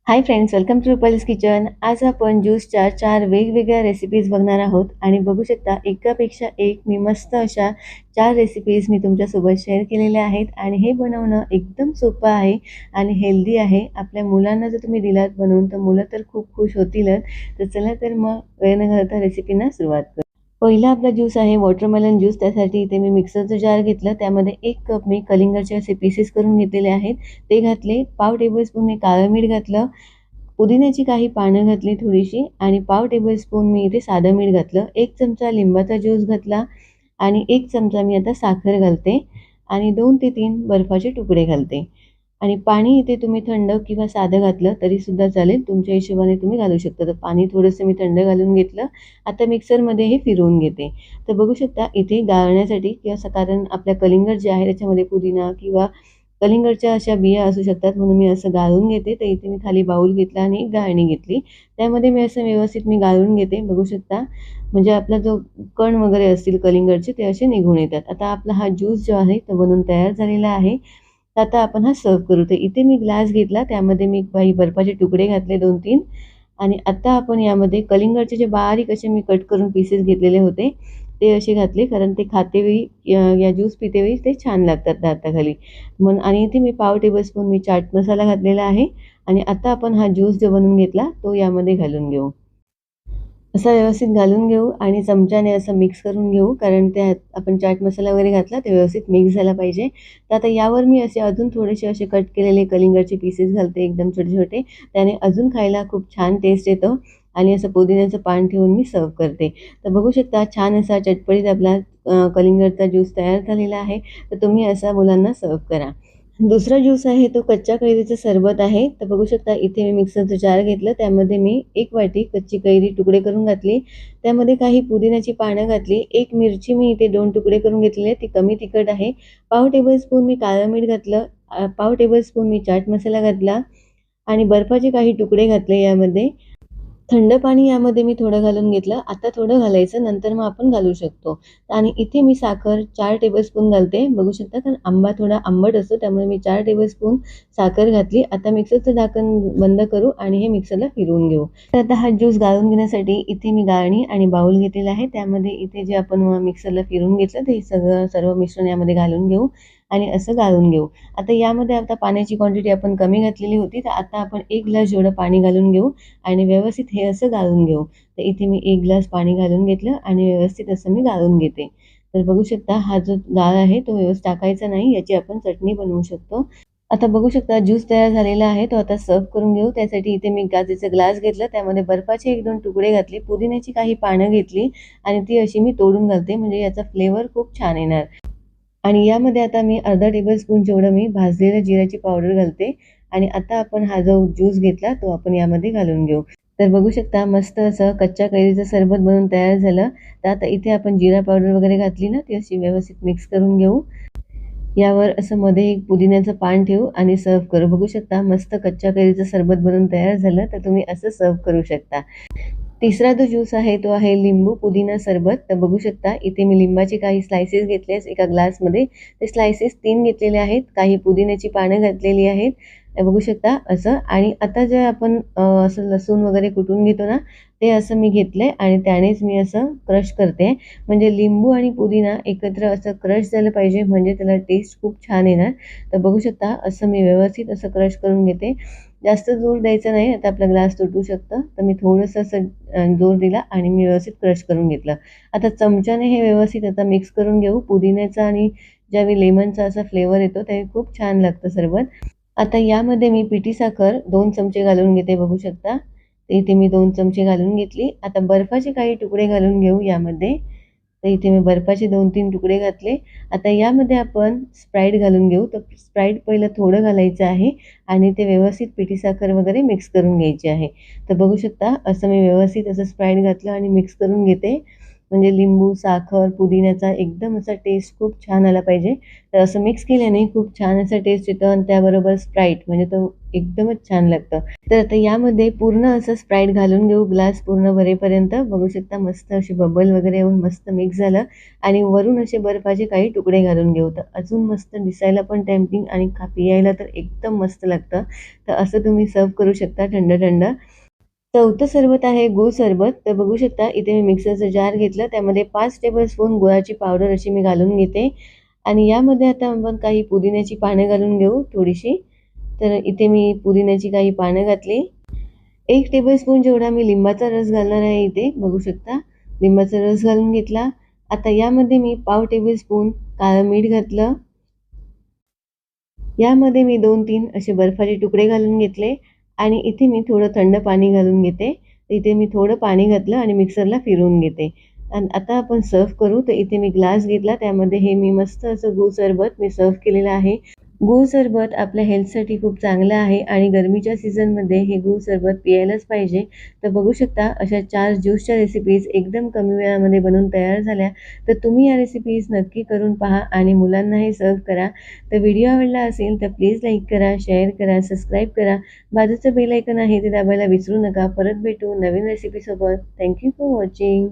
High friends, welcome to Rupali's kitchen. आज आपण ज्यूसच्या 4 वेगवेगळ्या रेसिपीज बघणार आहोत आणि बघू शकता एकापेक्षा एक मी मस्त अशा 4 रेसिपीज मी तुमच्यासोबत शेअर केलेल्या आहेत आणि हे बनवणं एकदम सोपं आहे आणि हेल्दी आहे. आपल्या मुलांना जर तुम्ही दिलात बनवून तर मुलं तर खूप खुश होतीलच. तर चला तर मग वेळ न घालवता रेसिपीना सुरुवात करू. पहिला आपला ज्यूस आहे वॉटरमेलन ज्यूस. त्यासाठी इथे मी मिक्सरचं जार घेतलं. त्यामध्ये 1 कप मी कलिंगडचे असे पीसेस करून घेतलेले आहेत ते घातले. पाव टेबलस्पून मी काळं मीठ घातलं. पुदिन्याची काही पानं घातली थोडीशी आणि पाव टेबलस्पून मी इथे साधं मीठ घातलं. 1 चमचा लिंबाचा ज्यूस घातला आणि 1 चमचा मी आता साखर घालते आणि 2 ते 3 बर्फाचे तुकडे घालते. आणि पाणी इथे तुम्ही थंड किंवा साधं घातलं तरीसुद्धा चालेल. तुमच्या हिशोबाने तुम्ही घालू शकता. तर पाणी थोडंसं मी थंड घालून घेतलं. आता मिक्सरमध्ये हे फिरवून घेते. तर बघू शकता इथे गाळण्यासाठी किंवा कारण आपल्या कलिंगड जे आहे त्याच्यामध्ये पुदिना किंवा कलिंगडच्या अशा बिया असू शकतात म्हणून मी असं गाळून घेते. तर इथे मी खाली बाऊल घेतला आणि एक गाळणी घेतली. त्यामध्ये मी असं व्यवस्थित मी गाळून घेते. बघू शकता म्हणजे आपला जो कण वगैरे असतील कलिंगडचे ते असे निघून येतात. आता आपला हा ज्यूस जो आहे तो बनवून तयार झालेला आहे. तर आता आपण हा सर्व्ह करू. तर इथे मी ग्लास घेतला. त्यामध्ये मी काही बर्फाचे तुकडे घातले 2-3 आणि आता आपण यामध्ये कलिंगडचे जे बारीक असे मी कट करून पीसेस घेतलेले होते ते असे घातले. कारण ते खातेवेळी या ज्यूस पितेवेळी ते छान लागतात दाताखाली. म्हणून आणि इथे मी पाव टेबलस्पून मी चाट मसाला घातलेला आहे आणि आता आपण हा ज्यूस जो बनवून घेतला तो यामध्ये घालून घेऊ. असा व्यवस्थित घालून घेऊ आणि चमच्याने असं मिक्स करून घेऊ. कारण त्यात आपण चाट मसाला वगैरे घातला ते व्यवस्थित मिक्स झाला पाहिजे. तर आता यावर मी असे अजून थोडेसे असे कट केलेले कलिंगडचे पीसेस घालते एकदम छोटे-छोटे. त्याने अजून खायला खूप छान टेस्ट येतं आणि असं पुदिन्याचं पान ठेवून मी सर्व्ह करते. तर बघू शकता छान असा चटपटीत आपला कलिंगडचा ज्यूस तयार झालेला आहे. तर तुम्ही असा मुलांना सर्व्ह करा. दुसरा ज्यूस आहे तो कच्च्या कैरीचं सरबत आहे. तर बघू शकता इथे मी मिक्सरचं जार घेतलं. त्यामध्ये मी 1 वाटी कच्ची कैरी तुकडे करून घातली. त्यामध्ये काही पुदिन्याची पानं घातली. 1 मिरची मी इथे 2 तुकडे करून घेतलेली आहे. ती कमी तिखट आहे. पाव टेबलस्पून मी काळं मीठ घातलं. पाव टेबलस्पून मी चाट मसाला घातला आणि बर्फाचे काही तुकडे घातले यामध्ये. थंड पाणी यामध्ये मी थोडं घालून घेतलं. आता थोडं घालायचं, नंतर मग आपण घालू शकतो. आणि इथे मी साखर 4 टेबलस्पून घालते. बघू शकता कारण आंबा थोडा आंबट असतो त्यामुळे मी 4 टेबलस्पून साखर घातली. आता मिक्सरचं झाकण बंद करू आणि हे मिक्सरला फिरवून घेऊ. तर आता हा ज्यूस गाळून घेण्यासाठी इथे मी गाळणी आणि बाऊल घेतलेला आहे. त्यामध्ये इथे जे आपण मिक्सरला फिरवून घेतलं ते सर्व मिश्रण यामध्ये घालून घेऊ आणि असं गाळून घेऊ. आता यामध्ये आता पाण्याची क्वांटिटी आपण कमी घातलेली होती. तर आता आपण 1 ग्लास जेवढं पाणी घालून घेऊ आणि व्यवस्थित हे असं गाळून घेऊ. तर इथे मी 1 ग्लास पाणी घालून घेतलं आणि व्यवस्थित असं मी गाळून घेते. तर बघू शकता हा जो गाळ आहे तो व्यवस्थित टाकायचा नाही. याची आपण चटणी बनवू शकतो. आता बघू शकता ज्यूस तयार झालेला आहे. तो आता सर्व्ह करून घेऊ. त्यासाठी इथे मी काचेचा ग्लास घेतला. त्यामध्ये बर्फाचे 1-2 तुकडे घातले. पुदिन्याची काही पानं घेतली आणि ती अशी मी तोडून घालते म्हणजे याचा फ्लेवर खूप छान येणार. आणि यामध्ये आता मी अर्धा टेबलस्पून जेवढं मी भाजलेल्या जिऱ्याची पावडर घालते आणि आता आपण हा जो ज्यूस घेतला तो आपण यामध्ये घालून घेऊ. तर बघू शकता मस्त असं कच्च्या कैरीचं सरबत बनवून तयार झालं. तर आता इथे आपण जिरा पावडर वगैरे घातली ना ती अशी व्यवस्थित मिक्स करून घेऊ. यावर असं मध्ये एक पुदिन्याचं पान ठेवू आणि सर्व्ह करू. बघू शकता मस्त कच्च्या कैरीचं सरबत बनवून तयार झालं. तर तुम्ही असं सर्व्ह करू शकता. तिसरा जो ज्यूस आहे तो आहे लिंबू पुदिना सरबत. तर बघू शकता इथे मी लिंबाचे काही स्लाइसेस घेतले एका ग्लासमध्ये. ते स्लाइसेस 3 घेतलेले आहेत. काही पुदिन्याची पानं घातलेली आहेत. बघू शकता असं. आणि आता जे आपण असं लसूण वगैरे कुटून घेतो ना ते असं मी घेतलंय आणि त्यानेच मी असं क्रश करते. म्हणजे लिंबू आणि पुदिना एकत्र असं क्रश झालं पाहिजे म्हणजे त्याला टेस्ट खूप छान येणार. तर बघू शकता असं मी व्यवस्थित असं क्रश करून घेते. जास्त जोर द्यायचा नाही. आता आपला ग्लास तुटू शकतं. तर मी थोडंसं असं जोर दिला आणि मी व्यवस्थित क्रश करून घेतलं. आता चमच्याने हे व्यवस्थित आता मिक्स करून घेऊ. पुदिन्याचा आणि ज्यावेळी लेमनचा असा फ्लेवर येतो त्यावेळी खूप छान लागतं सरबत. आता यामध्ये मी पिठी साखर 2 चमचे घालून घेते बघू शकता. तर इथे मी 2 चमचे घालून घेतली. आता बर्फाचे काही तुकडे घालून घेऊ यामध्ये. तर इथे मी बर्फाचे 2-3 तुकडे घातले. आता यामध्ये आपण स्प्राईट घालून घेऊ. तर स्प्राईट पहिलं थोडं घालायचं आहे आणि ते व्यवस्थित पिठी साखर वगैरे मिक्स करून घ्यायची आहे. तर बघू शकता असं मी व्यवस्थित असं स्प्राईट घातलं आणि मिक्स करून घेते. म्हणजे लिंबू, साखर, पुदिन्याचा एकदम असा टेस्ट खूप छान आला पाहिजे. तर असं मिक्स केल्याने खूप छान असा टेस्ट येतो आणि त्याबरोबर स्प्राईट म्हणजे तो एकदमच छान लागतं. तर आता यामध्ये पूर्ण असं स्प्राईट घालून घेऊ ग्लास पूर्ण भरेपर्यंत. बघू शकता मस्त अशी बबल वगैरे येऊन मस्त मिक्स झालं आणि वरून असे बर्फाचे काही तुकडे घालून घेऊ. तर अजून मस्त दिसायला पण टेम्प्टिंग आणि पियायला तर एकदम मस्त लागतं. तर असं तुम्ही सर्व्ह करू शकता थंड थंड. चौथं सरबत आहे गूळ सरबत. तर बघू शकता इथे मी मिक्सरचा जार घेतला, त्यामध्ये 5 टेबलस्पून गुळाची पावडर अशी मी घालून घेते आणि यामध्ये आता आपण काही पुदिन्याची पानं घालून घेऊ थोडीशी. तर इथे मी पुदिन्याची काही पानं घातली. 1 टेबलस्पून जेवढा मी लिंबाचा रस घालणार आहे इथे, बघू शकता. लिंबाचा रस घालून घेतला. आता यामध्ये मी पाव टेबलस्पून काळं मीठ घातलं. यामध्ये मी 2-3 असे बर्फाचे तुकडे घालून घेतले आणि इथे मी थोडं थंड पाणी घालून घेते. इथे मी थोडं पाणी घातलं आणि मिक्सरला फिरवून घेते. आणि आता आपण सर्व्ह करू. तर इथे मी ग्लास घेतला, त्यामध्ये हे मी मस्त असं गूळ सरबत मी सर्व्ह केलेलं आहे. गूळ सरबत आपल्या हेल्थसाठी खूप चांगलं आहे आणि गरमीच्या सीझनमध्ये हे गूळ सरबत पियायलाच पाहिजे. तर बघू शकता अशा 4 ज्यूसच्या रेसिपीज एकदम कमी वेळामध्ये बनवून तयार झाल्या. तर तुम्ही या रेसिपीज नक्की करून पहा आणि मुलांनाही सर्व्ह करा. तर व्हिडिओ आवडला असेल तर प्लीज लाईक करा, शेअर करा, सबस्क्राईब करा. बाजूचं बेल आयकॉन आहे ते दाबायला विसरू नका. परत भेटू नवीन रेसिपीसोबत. Thank you for watching.